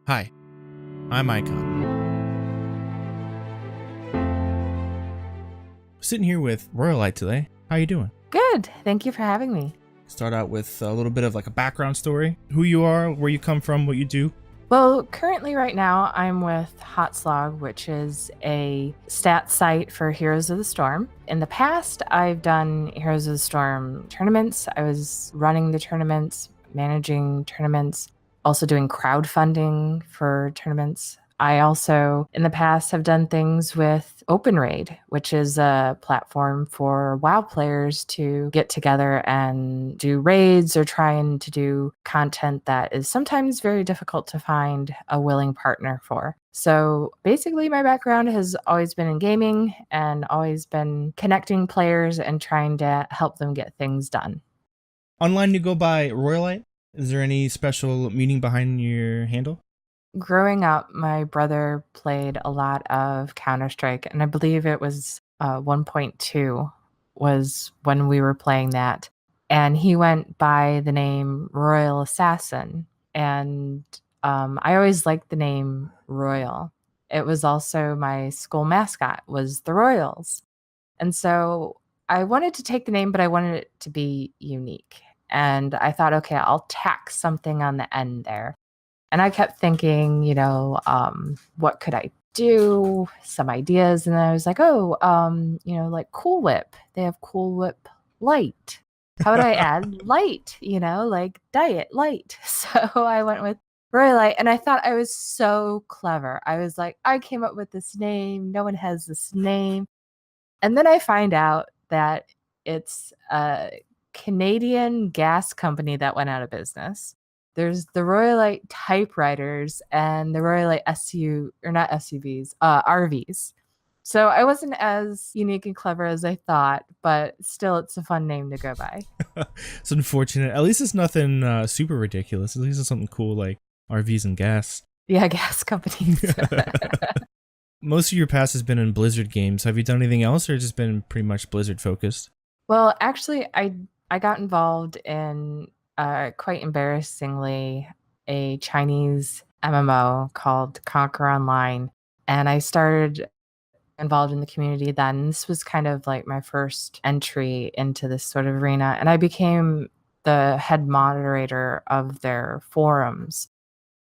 Hi, I'm iKhoN. Sitting here with Royalite today. How you doing? Good. Thank you for having me. Start out with a little bit of like a background story. Who you are, where you come from, what you do. Well, currently right now I'm with Hotslog, which is a stat site for Heroes of the Storm. In the past, I've done Heroes of the Storm tournaments. I was running the tournaments, managing tournaments, also doing crowdfunding for tournaments. I also, in the past, have done things with OpenRaid, which is a platform for WoW players to get together and do raids or trying to do content that is sometimes very difficult to find a willing partner for. So basically, my background has always been in gaming and always been connecting players and trying to help them get things done. Online you go by Royalite. Is there any special meaning behind your handle? Growing up, my brother played a lot of Counter-Strike, and I believe it was 1.2 was when we were playing that. And he went by the name Royal Assassin. And I always liked the name Royal. It was also my school mascot was the Royals. And so I wanted to take the name, but I wanted it to be unique. And I thought, okay, I'll tack something on the end there. And I kept thinking, what could I do? Some ideas. And then I was like, like Cool Whip. They have Cool Whip Light. How would I add light, like diet light? So I went with Royalite, and I thought I was so clever. I was like, I came up with this name. No one has this name. And then I find out that it's a Canadian gas company that went out of business. There's the Royalite typewriters and the Royalite or not SUVs, RVs. So I wasn't as unique and clever as I thought, but still, it's a fun name to go by. It's unfortunate. At least it's nothing super ridiculous. At least it's something cool like RVs and gas. Yeah, gas companies. Most of your past has been in Blizzard games. Have you done anything else or just been pretty much Blizzard focused? Well, actually, I got involved in quite embarrassingly a Chinese MMO called Conquer Online, and I started involved in the community then. This was kind of like my first entry into this sort of arena, and I became the head moderator of their forums.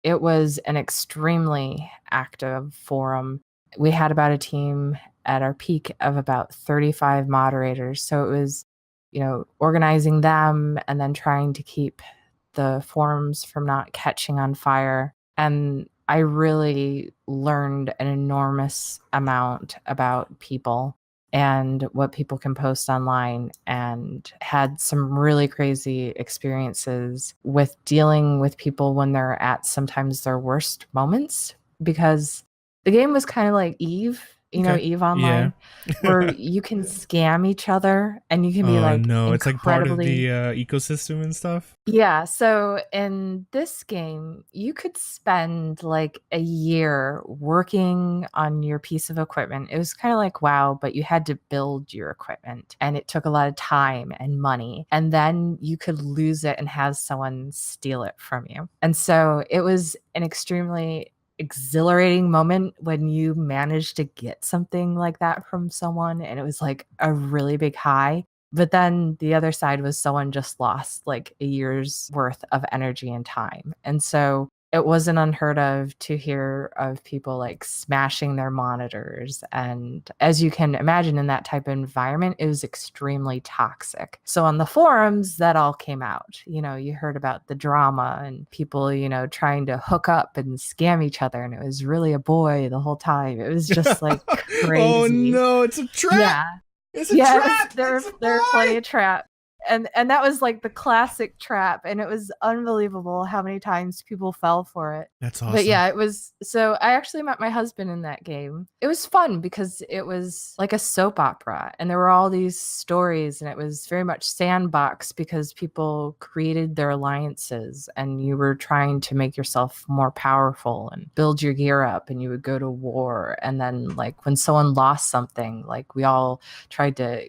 It was an extremely active forum. We had about a team at our peak of about 35 moderators. So it was, organizing them and then trying to keep the forums from not catching on fire. And I really learned an enormous amount about people and what people can post online, and had some really crazy experiences with dealing with people when they're at sometimes their worst moments, because the game was kind of like Eve, Okay. Eve Yeah. Online, where you can scam each other and you can be Oh like no, it's like part of the incredibly. ecosystem and stuff. Yeah, so in this game, you could spend like a year working on your piece of equipment. It was kind of like WoW, but you had to build your equipment and it took a lot of time and money. And then you could lose it and have someone steal it from you. And so it was an extremely exhilarating moment when you managed to get something like that from someone, and it was like a really big high. But then the other side was someone just lost like a year's worth of energy and time. And so it wasn't unheard of to hear of people like smashing their monitors. And as you can imagine, in that type of environment, it was extremely toxic. So on the forums, that all came out. You heard about the drama and people, trying to hook up and scam each other. And it was really a boy the whole time. It was just like Oh crazy. no, it's a trap! Yeah. It's a Yeah, trap! It's a there were plenty boy! of trap. And that was like the classic trap, and it was unbelievable how many times people fell for it. That's But awesome. yeah, it was so I actually met my husband in that game. It was fun because it was like a soap opera and there were all these stories, and it was very much sandbox because people created their alliances and you were trying to make yourself more powerful and build your gear up, and you would go to war, and then like when someone lost something, like we all tried to,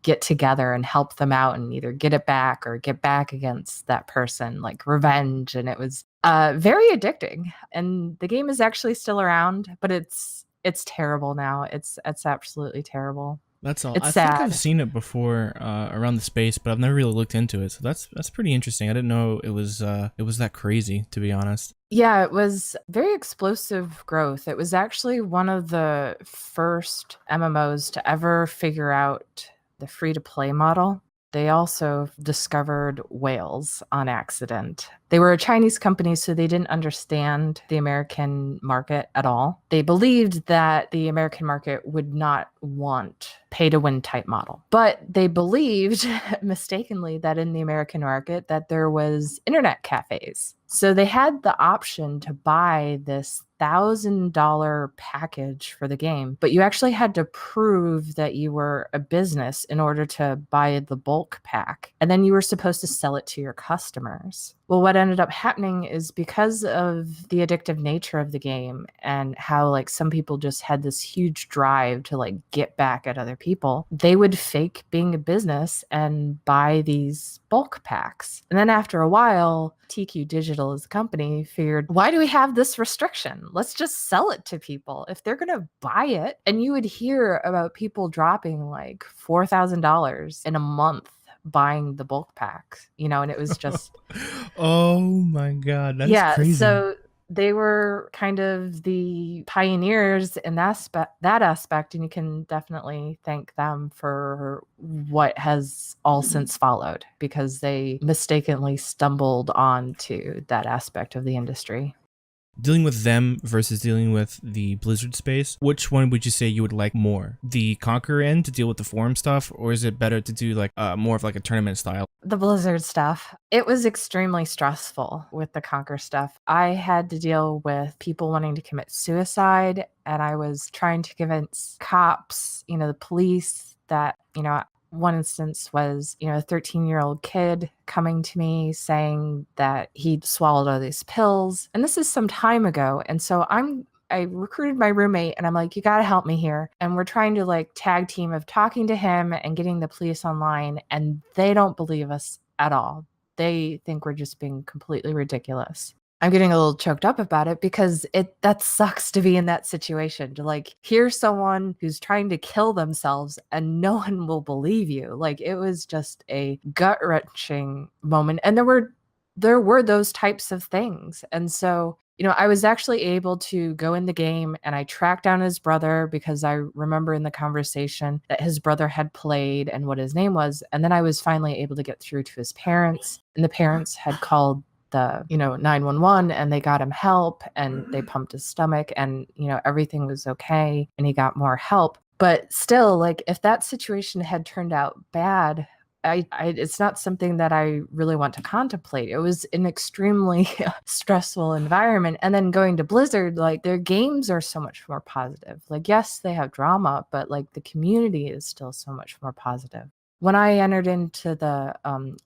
get together and help them out and either get it back or get back against that person, like revenge. And it was very addicting. And the game is actually still around, but it's terrible now. It's absolutely terrible. That's all. It's I think I've sad. seen it before around the space, but I've never really looked into it. So that's pretty interesting. I didn't know it was that crazy, to be honest. Yeah, it was very explosive growth. It was actually one of the first MMOs to ever figure out the free to play model. They also discovered whales on accident. They were a Chinese company, so they didn't understand the American market at all. They believed that the American market would not want pay to win type model. But they believed mistakenly that in the American market that there was internet cafes. So they had the option to buy this $1,000 package for the game, but you actually had to prove that you were a business in order to buy the bulk pack. And then you were supposed to sell it to your customers. Well, what ended up happening is because of the addictive nature of the game and how like some people just had this huge drive to like get back at other people, they would fake being a business and buy these bulk packs. And then after a while, TQ Digital as a company figured, why do we have this restriction? Let's just sell it to people if they're going to buy it. And you would hear about people dropping like $4,000 in a month buying the bulk packs, and it was just, Oh my god, that is yeah. crazy. So they were kind of the pioneers in that aspect, and you can definitely thank them for what has all since followed because they mistakenly stumbled onto that aspect of the industry. Dealing with them versus dealing with the Blizzard space, which one would you say you would like more? The Conquer end to deal with the forum stuff, or is it better to do like more of like a tournament style? The Blizzard stuff. It was extremely stressful with the Conquer stuff. I had to deal with people wanting to commit suicide, and I was trying to convince cops, the police that, one instance was, a 13-year-old kid coming to me saying that he'd swallowed all these pills. And this is some time ago. And so I recruited my roommate and I'm like, you got to help me here. And we're trying to like tag team of talking to him and getting the police online. And they don't believe us at all. They think we're just being completely ridiculous. I'm getting a little choked up about it because that sucks to be in that situation, to like hear someone who's trying to kill themselves and no one will believe you. Like it was just a gut-wrenching moment. And there were those types of things. And so, I was actually able to go in the game and I tracked down his brother because I remember in the conversation that his brother had played and what his name was. And then I was finally able to get through to his parents, and the parents had called the 911 and they got him help and they pumped his stomach and everything was okay and he got more help. But still, like if that situation had turned out bad, I it's not something that I really want to contemplate. It was an extremely stressful environment. And then going to Blizzard, like their games are so much more positive. Like yes, they have drama, but like the community is still so much more positive. When I entered into the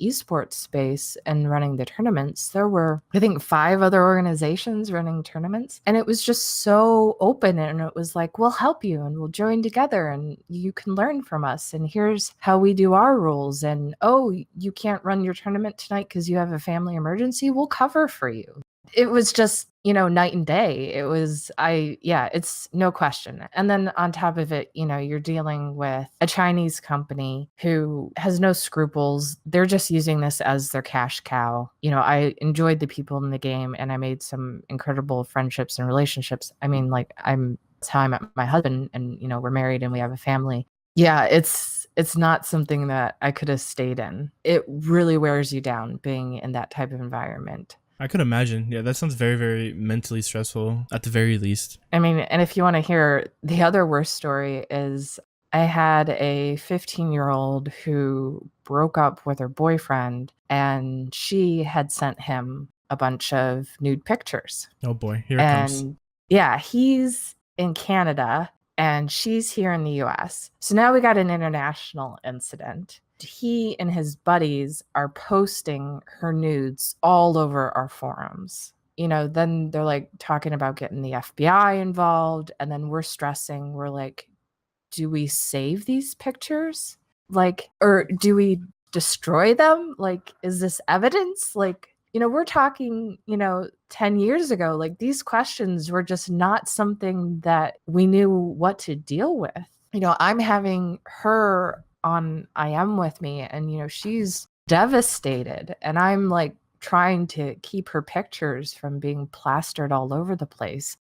esports space and running the tournaments, there were, I think, 5 other organizations running tournaments. And it was just so open. And it was like, we'll help you and we'll join together and you can learn from us. And here's how we do our rules. And, oh, you can't run your tournament tonight because you have a family emergency. We'll cover for you. It was just, night and day. It's no question. And then on top of it, you're dealing with a Chinese company who has no scruples. They're just using this as their cash cow. I enjoyed the people in the game and I made some incredible friendships and relationships. I mean, like that's how I met my husband and, we're married and we have a family. Yeah, it's not something that I could have stayed in. It really wears you down being in that type of environment. I could imagine. Yeah, that sounds very, very mentally stressful at the very least. I mean, and if you want to hear the other worst story is I had a 15-year-old who broke up with her boyfriend and she had sent him a bunch of nude pictures. Oh boy, here it comes. And yeah, he's in Canada and she's here in the US. So now we got an international incident. He and his buddies are posting her nudes all over our forums. Then they're like talking about getting the FBI involved. And then we're stressing. We're like, do we save these pictures? Like, or do we destroy them? Like, is this evidence? Like, we're talking, 10 years ago, like these questions were just not something that we knew what to deal with. I'm having her on IM with me, and, she's devastated. And I'm like trying to keep her pictures from being plastered all over the place.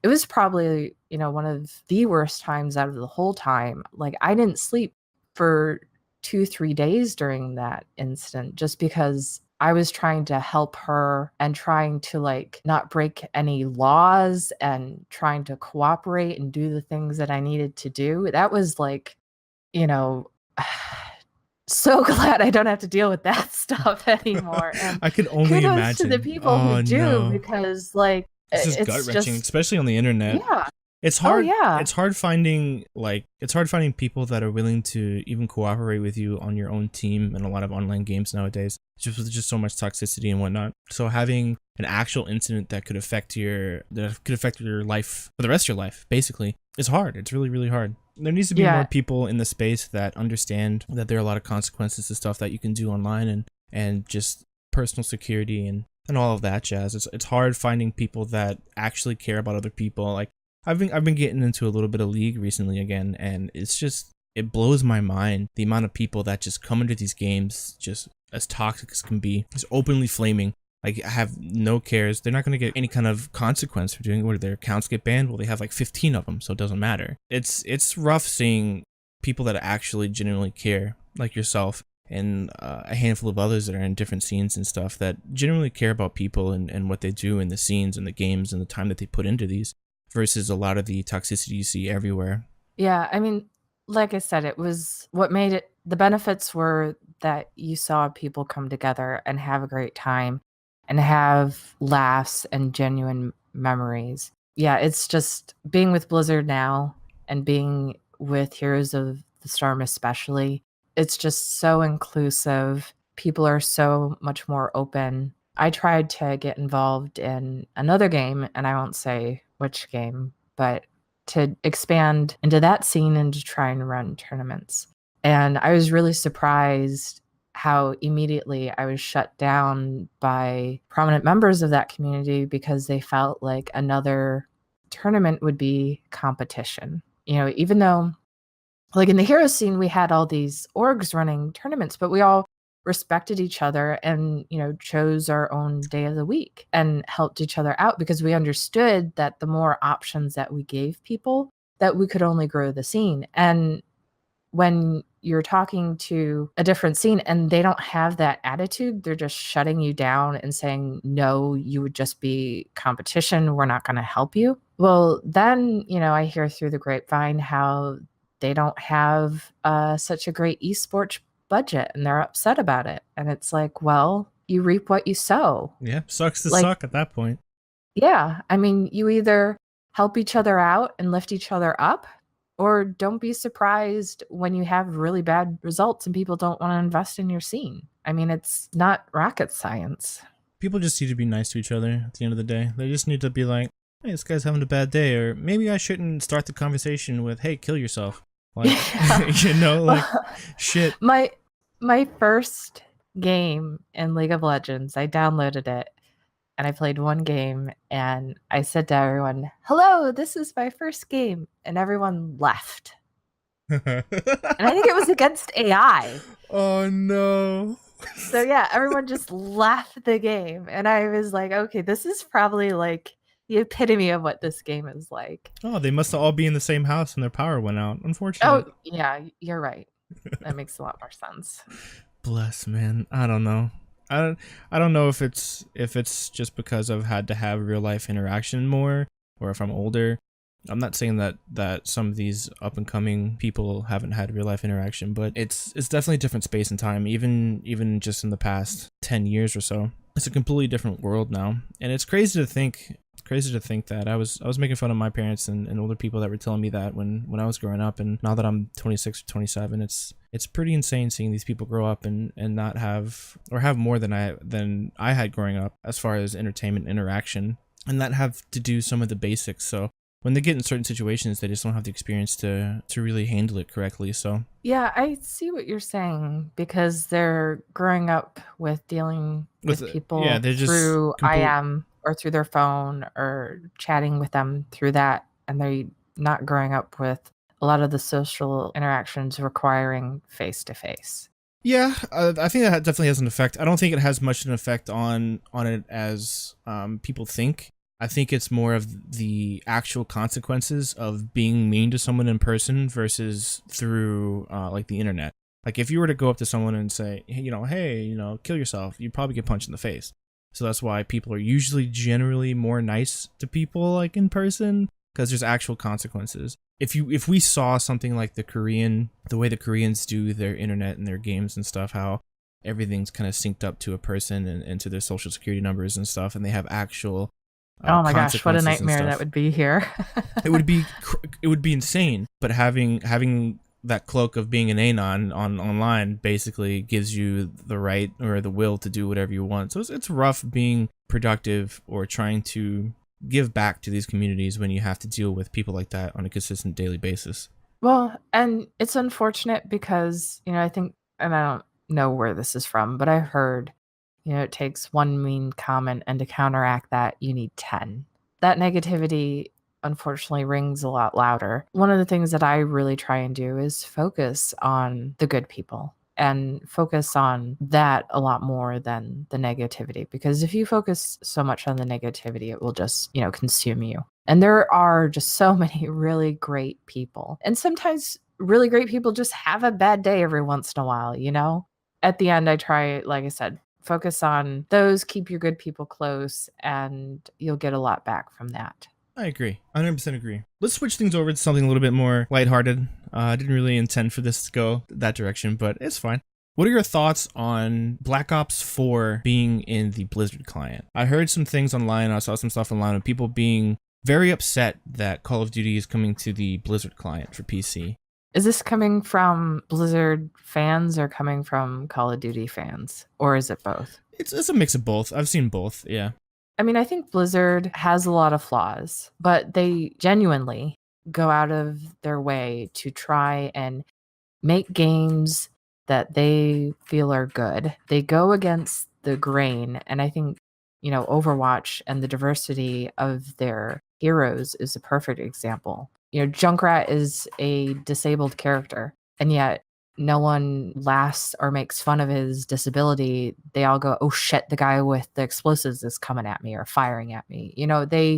It was probably, one of the worst times out of the whole time. Like, I didn't sleep for 2, 3 days during that incident just because I was trying to help her and trying to like not break any laws and trying to cooperate and do the things that I needed to do. That was like, you know, so glad I don't have to deal with that stuff anymore. And I could only kudos imagine. to the people who Oh do, no. because like It's just it's gut-wrenching, just, especially on the internet. yeah. It's Oh hard. yeah. It's hard finding people that are willing to even cooperate with you on your own team in a lot of online games nowadays. Just with just so much toxicity and whatnot. So having an actual incident that could affect your life for the rest of your life, basically, is hard. It's really, really hard. There needs to be more people in the space that understand that there are a lot of consequences to stuff that you can do online, and just personal security and all of that jazz. It's hard finding people that actually care about other people. Like I've been getting into a little bit of League recently again, and it blows my mind the amount of people that just come into these games just as toxic as can be, just openly flaming. Like, have no cares. They're not going to get any kind of consequence for doing what. Their accounts get banned. Well, they have like 15 of them, so it doesn't matter. It's rough seeing people that actually genuinely care, like yourself, and a handful of others that are in different scenes and stuff that genuinely care about people and what they do in the scenes and the games and the time that they put into these, versus a lot of the toxicity you see everywhere. Yeah, I mean, like I said, it was what made it, the benefits were that you saw people come together and have a great time and have laughs and genuine memories. Yeah, it's just being with Blizzard now and being with Heroes of the Storm especially. It's just so inclusive. People are so much more open. I tried to get involved in another game, and I won't say which game, but to expand into that scene and to try and run tournaments. And I was really surprised how immediately I was shut down by prominent members of that community because they felt like another tournament would be competition. Even though, like in the hero scene, we had all these orgs running tournaments, but we all respected each other and, chose our own day of the week and helped each other out because we understood that the more options that we gave people, that we could only grow the scene. And when you're talking to a different scene and they don't have that attitude, they're just shutting you down and saying, no, you would just be competition. We're not going to help you. Well, then, I hear through the grapevine how they don't have such a great esports budget and they're upset about it. And it's like, well, you reap what you sow. Yeah, sucks to Like, suck at that point. Yeah. I mean, you either help each other out and lift each other up, or don't be surprised when you have really bad results and people don't want to invest in your scene. I mean, it's not rocket science. People just need to be nice to each other at the end of the day. They just need to be like, hey, this guy's having a bad day, or maybe I shouldn't start the conversation with, hey, kill yourself. Like, like, shit. My first game in League of Legends, I downloaded it and I played one game and I said to everyone, hello, this is my first game. And everyone left. And I think it was against AI. Oh, no. So yeah, everyone just left the game. And I was like, okay, this is probably like the epitome of what this game is like. Oh, they must all be in the same house and their power went out. Unfortunately. Oh, yeah, you're right. That makes a lot more sense. Bless, man. I don't know. I don't know if it's just because I've had to have real life interaction more, or if I'm older. I'm not saying that some of these up and coming people haven't had real life interaction, but it's definitely a different space and time. Even just in the past 10 years or so, it's a completely different world now, and it's crazy to think that I was making fun of my parents and older people that were telling me that when I was growing up, and now that I'm 26 or 27, it's pretty insane seeing these people grow up and not have, or have more than I had growing up as far as entertainment interaction, and not have to do some of the basics. So when they get in certain situations, they just don't have the experience to really handle it correctly. So Yeah, I see what you're saying because they're growing up with dealing with yeah, people they're just through IM or through their phone or chatting with them through that. And they're not growing up with a lot of the social interactions requiring face to face. Yeah, I think that definitely has an effect. I don't think it has much of an effect on it as people think. I think it's more of the actual consequences of being mean to someone in person versus through like the internet. Like if you were to go up to someone and say, hey, kill yourself, you'd probably get punched in the face. So that's why people are usually generally more nice to people like in person because there's actual consequences. If we saw something like the way the Koreans do their internet and their games and stuff, how everything's kind of synced up to a person and to their social security numbers and stuff, and they have actual Oh my gosh, what a consequences and nightmare that stuff. would be here. It would be insane. But having that cloak of being an anon on online basically gives you the right or the will to do whatever you want. So it's rough being productive or trying to give back to these communities when you have to deal with people like that on a consistent daily basis. Well, and it's unfortunate because, I think, and I don't know where this is from, but I heard, it takes one mean comment, and to counteract that, you need 10. That negativity, unfortunately, rings a lot louder. One of the things that I really try and do is focus on the good people and focus on that a lot more than the negativity. Because if you focus so much on the negativity, it will just, consume you. And there are just so many really great people. And sometimes really great people just have a bad day every once in a while. At the end, I try, like I said, focus on those, keep your good people close, and you'll get a lot back from that. I agree. 100% agree. Let's switch things over to something a little bit more lighthearted. I didn't really intend for this to go that direction, but it's fine. What are your thoughts on Black Ops 4 being in the Blizzard client? I heard some things online. I saw some stuff online of people being very upset that Call of Duty is coming to the Blizzard client for PC. Is this coming from Blizzard fans or coming from Call of Duty fans? Or is it both? It's a mix of both. I've seen both, yeah. I mean, I think Blizzard has a lot of flaws, but they genuinely go out of their way to try and make games that they feel are good. They go against the grain. And I think, Overwatch and the diversity of their heroes is a perfect example. Junkrat is a disabled character, and yet no one laughs or makes fun of his disability. They all go, "Oh shit, the guy with the explosives is coming at me or firing at me."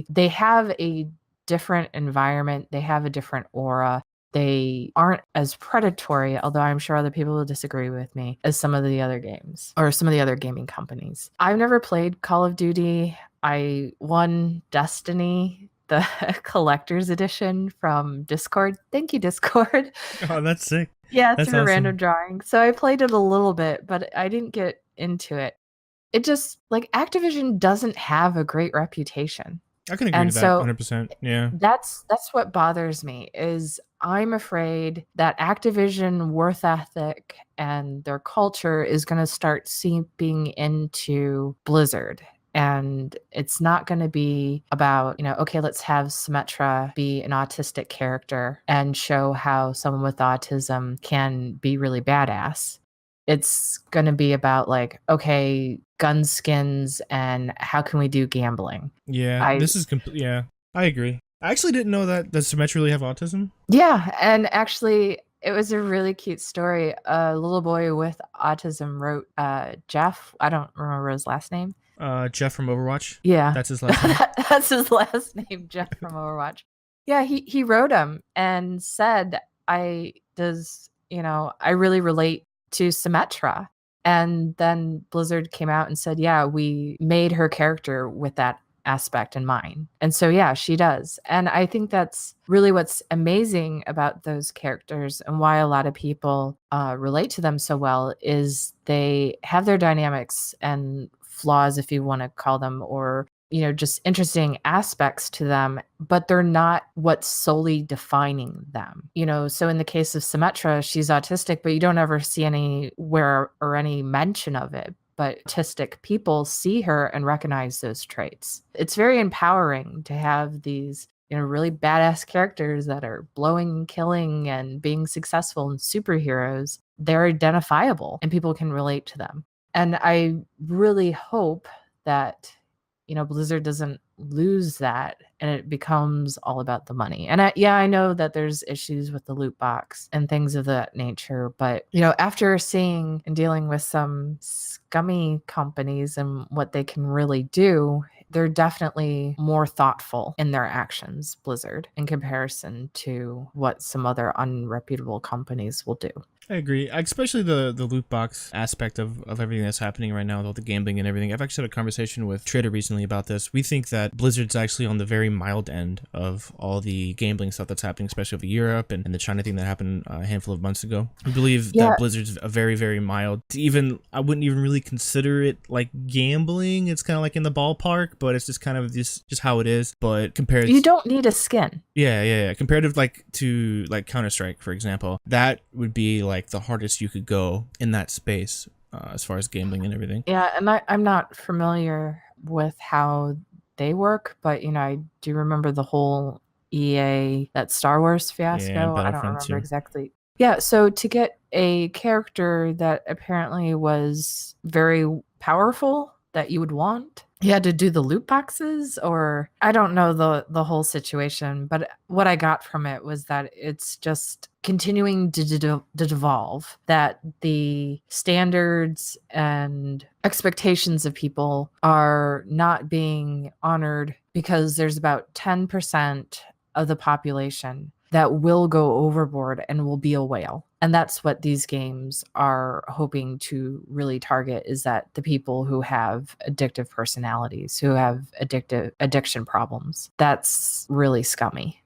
They have a different environment. They have a different aura. They aren't as predatory, although I'm sure other people will disagree with me, as some of the other games or some of the other gaming companies. I've never played Call of Duty. I won Destiny, the collector's edition from Discord. Thank you, Discord. Oh, that's sick. Yeah, That's through a awesome. random drawing. So I played it a little bit, but I didn't get into it. It just, like, Activision doesn't have a great reputation. I can agree And to that so 100%. Yeah. that's what bothers me is I'm afraid that Activision worth ethic and their culture is going to start seeping into Blizzard. And it's not going to be about, okay, let's have Symmetra be an autistic character and show how someone with autism can be really badass. It's going to be about, like, okay, gun skins and how can we do gambling? Yeah, I this is yeah, I agree. I actually didn't know that does Symmetra really have autism? Yeah, and actually, it was a really cute story. A little boy with autism wrote, Jeff. I don't remember his last name. Jeff from Overwatch. Yeah, That's his last name. that's his last name, Jeff from Overwatch. Yeah, he wrote him and said, I really relate to Symmetra. And then Blizzard came out and said, yeah, we made her character with that aspect in mind. And so, yeah, she does. And I think that's really what's amazing about those characters and why a lot of people relate to them so well is they have their dynamics and flaws, if you want to call them, or just interesting aspects to them, but they're not what's solely defining them. So in the case of Symmetra, she's autistic, but you don't ever see anywhere or any mention of it. But autistic people see her and recognize those traits. It's very empowering to have these really badass characters that are blowing and killing and being successful and superheroes, they're identifiable and people can relate to them. And I really hope that, Blizzard doesn't lose that and it becomes all about the money. And I know that there's issues with the loot box and things of that nature, but after seeing and dealing with some scummy companies and what they can really do, they're definitely more thoughtful in their actions, Blizzard, in comparison to what some other unreputable companies will do. I agree, especially the loot box aspect of everything that's happening right now with all the gambling and everything. I've actually had a conversation with Trader recently about this. We think that Blizzard's actually on the very mild end of all the gambling stuff that's happening, especially over Europe and the China thing that happened a handful of months ago. We believe that Blizzard's a very, very mild. I wouldn't even really consider it like gambling. It's kind of like in the ballpark, but it's just kind of just how it is. But compared, you don't need a skin. Yeah. Compared to Counter-Strike, for example, that would be like the hardest you could go in that space as far as gambling and everything. Yeah, and I'm not familiar with how they work, but I do remember the whole EA, that Star Wars fiasco. Yeah, I don't remember exactly. Yeah, so to get a character that apparently was very powerful that you would want, you had to do the loot boxes, or I don't know the whole situation, but what I got from it was that it's just continuing to devolve, that the standards and expectations of people are not being honored because there's about 10% of the population that will go overboard and will be a whale. And that's what these games are hoping to really target, is that the people who have addictive personalities, who have addiction problems. That's really scummy.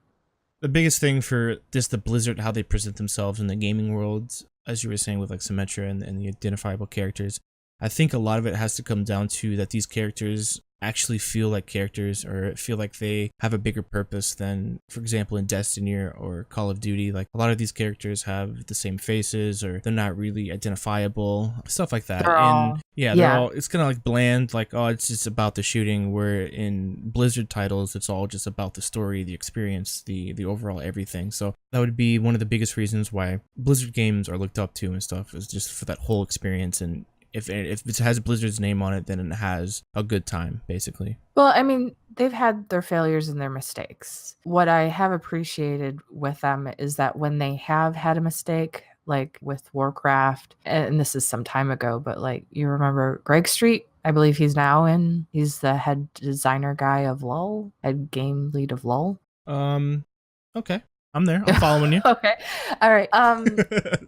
The biggest thing for just the Blizzard, how they present themselves in the gaming world, as you were saying with like Symmetra and the identifiable characters, I think a lot of it has to come down to that these characters actually feel like characters, or feel like they have a bigger purpose than, for example, in Destiny or Call of Duty. Like a lot of these characters have the same faces, or they're not really identifiable, stuff like that. They're all it's kind of like bland, like, oh, it's just about the shooting, where in Blizzard titles it's all just about the story, the experience, the overall everything. So that would be one of the biggest reasons why Blizzard games are looked up to and stuff, is just for that whole experience. And if it has Blizzard's name on it, then it has a good time, basically. Well, I mean, they've had their failures and their mistakes. What I have appreciated with them is that when they have had a mistake, like with Warcraft, and this is some time ago, but like, you remember Greg Street? I believe he's the head designer guy of LoL, head game lead of LoL. Okay. I'm there. I'm following you. Okay. All right.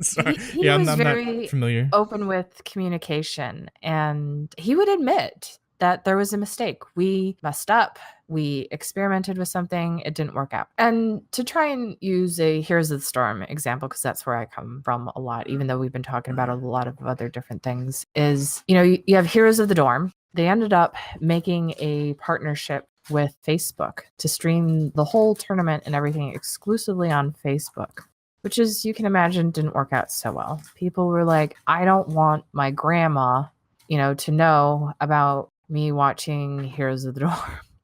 Sorry. He was very not familiar. open with communication, and he would admit that there was a mistake. We messed up. We experimented with something. It didn't work out. And to try and use a Heroes of the Storm example, because that's where I come from a lot, even though we've been talking about a lot of other different things, is, you have Heroes of the Dorm. They ended up making a partnership with Facebook to stream the whole tournament and everything exclusively on Facebook, which, is, you can imagine, didn't work out so well. People were like, I don't want my grandma, to know about me watching Heroes of the Dorm.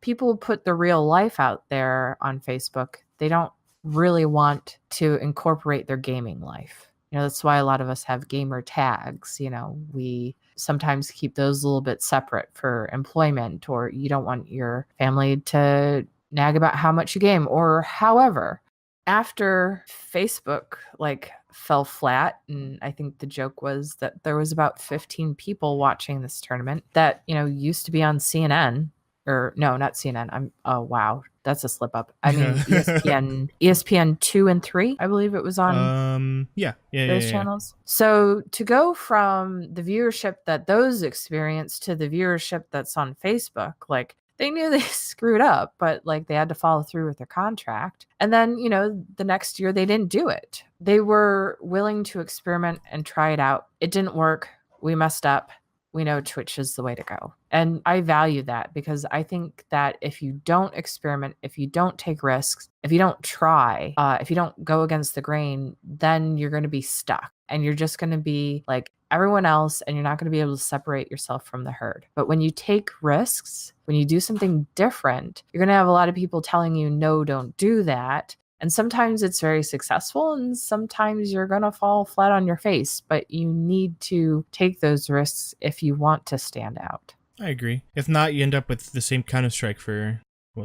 People put the real life out there on Facebook. They don't really want to incorporate their gaming life. That's why a lot of us have gamer tags. We sometimes keep those a little bit separate for employment, or you don't want your family to nag about how much you game, or however. After Facebook fell flat, and I think the joke was that there was about 15 people watching this tournament that used to be on CNN, or no, not CNN. Oh wow, that's a slip up. I mean ESPN 2 and 3, I believe it was on those channels. So to go from the viewership that those experienced to the viewership that's on Facebook, they knew they screwed up, but they had to follow through with their contract. And then, the next year they didn't do it. They were willing to experiment and try it out. It didn't work. We messed up. We know Twitch is the way to go. And I value that, because I think that if you don't experiment, if you don't take risks, if you don't try, if you don't go against the grain, then you're going to be stuck. And you're just going to be everyone else and you're not going to be able to separate yourself from the herd. But when you take risks, when you do something different, you're going to have a lot of people telling you, no, don't do that. And sometimes it's very successful and sometimes you're going to fall flat on your face, but you need to take those risks if you want to stand out. I agree. If not, you end up with the same Counter-Strike for,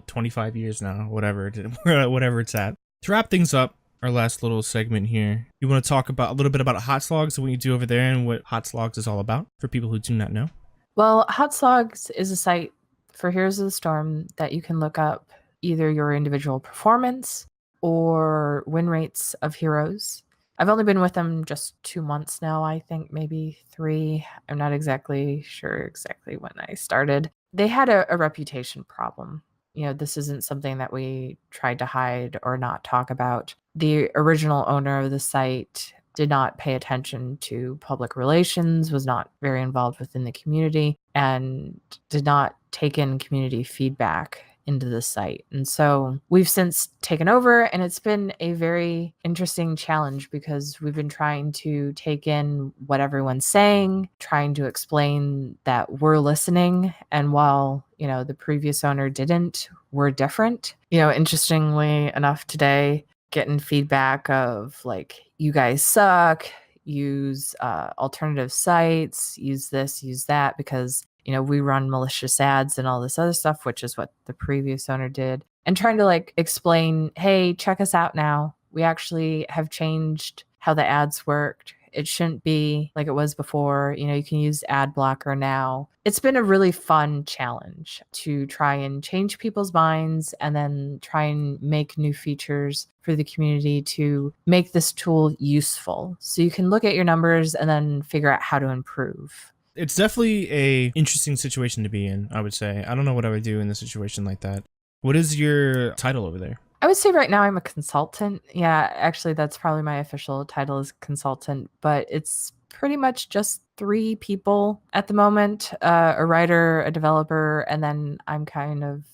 25 years now, whatever it's at. To wrap things up, our last little segment here, you want to talk about a little bit about Hot Slogs and what you do over there and what Hot Slogs is all about for people who do not know? Well, Hot Slogs is a site for Heroes of the Storm that you can look up either your individual performance or win rates of heroes. I've only been with them just 2 months now, I think maybe 3. I'm not exactly sure exactly when I started. They had a reputation problem. This isn't something that we tried to hide or not talk about. The original owner of the site did not pay attention to public relations, was not very involved within the community, and did not take in community feedback into the site. And so we've since taken over, and it's been a very interesting challenge because we've been trying to take in what everyone's saying, trying to explain that we're listening. And while, the previous owner didn't, we're different. Interestingly enough, today, getting feedback of like, you guys suck, use alternative sites, use this, use that, because we run malicious ads and all this other stuff, which is what the previous owner did. And trying to like explain, hey, check us out now. We actually have changed how the ads worked. It shouldn't be like it was before. You can use ad blocker now. It's been a really fun challenge to try and change people's minds and then try and make new features for the community to make this tool useful. So you can look at your numbers and then figure out how to improve. It's definitely a interesting situation to be in, I would say. I don't know what I would do in a situation like that. What is your title over there? I would say right now I'm a consultant. Yeah, actually, that's probably my official title is consultant, but it's pretty much just 3 people at the moment, a writer, a developer, and then I'm kind of,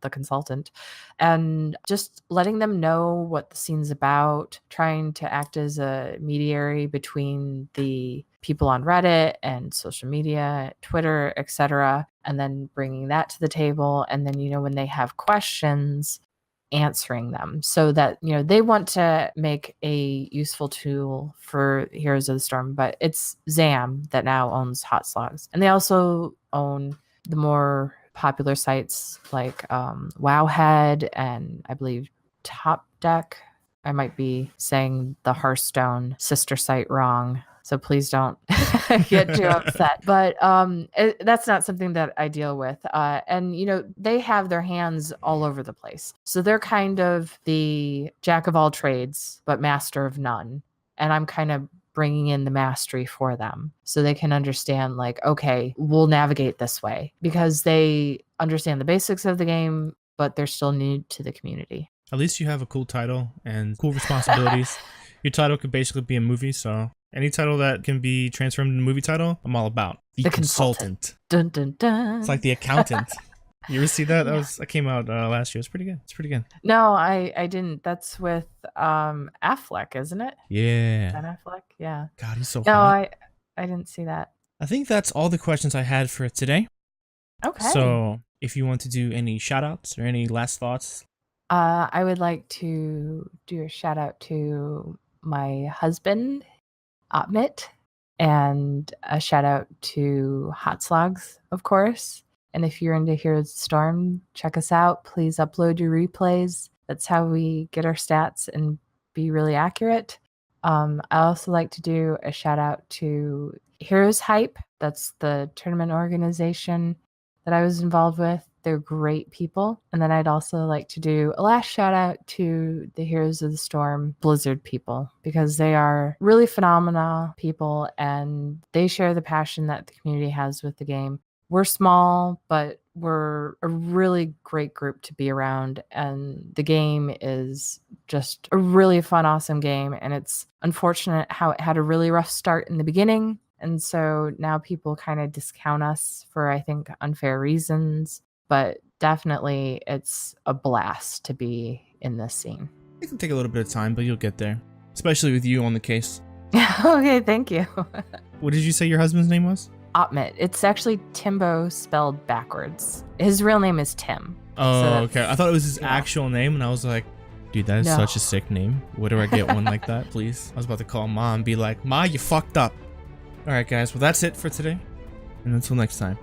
the consultant, and just letting them know what the scene's about, trying to act as a mediary between the people on Reddit and social media, Twitter, etc., and then bringing that to the table. And then, when they have questions, answering them so that, they want to make a useful tool for Heroes of the Storm. But it's Zam that now owns Hot Slogs. And they also own the more popular sites like Wowhead and I believe Top Deck. I might be saying the Hearthstone sister site wrong, so please don't get too upset. But that's not something that I deal with. And, they have their hands all over the place. So they're kind of the jack of all trades, but master of none. And I'm kind of bringing in the mastery for them so they can understand like, okay, we'll navigate this way, because they understand the basics of the game, but they're still new to the community. At least you have a cool title and cool responsibilities. Your title could basically be a movie, so any title that can be transformed into a movie title, I'm all about. The consultant. Dun, dun, dun. It's like the accountant. You ever see that? That came out last year. It's pretty good. No, I didn't. That's with Affleck, isn't it? Yeah. Ben Affleck, yeah. God, he's so No, hot. I didn't see that. I think that's all the questions I had for today. Okay. So if you want to do any shout outs or any last thoughts. I would like to do a shout out to my husband, Amit, and a shout out to Hot Slogs, of course. And if you're into Heroes of the Storm, check us out. Please upload your replays. That's how we get our stats and be really accurate. I also like to do a shout out to Heroes Hype. That's the tournament organization that I was involved with. They're great people. And then I'd also like to do a last shout out to the Heroes of the Storm Blizzard people, because they are really phenomenal people and they share the passion that the community has with the game. We're small, but we're a really great group to be around. And the game is just a really fun, awesome game. And it's unfortunate how it had a really rough start in the beginning. And so now people kind of discount us for, I think, unfair reasons. But definitely it's a blast to be in this scene. It can take a little bit of time, but you'll get there. Especially with you on the case. Okay, thank you. What did you say your husband's name was? Otmit. It's actually Timbo spelled backwards. His real name is Tim. Oh, okay. I thought it was his actual name, and I was like, dude, that is No. such a sick name. Where do I get one like that, please? I was about to call Mom and be like, Ma, you fucked up. All right, guys. Well, that's it for today. And until next time.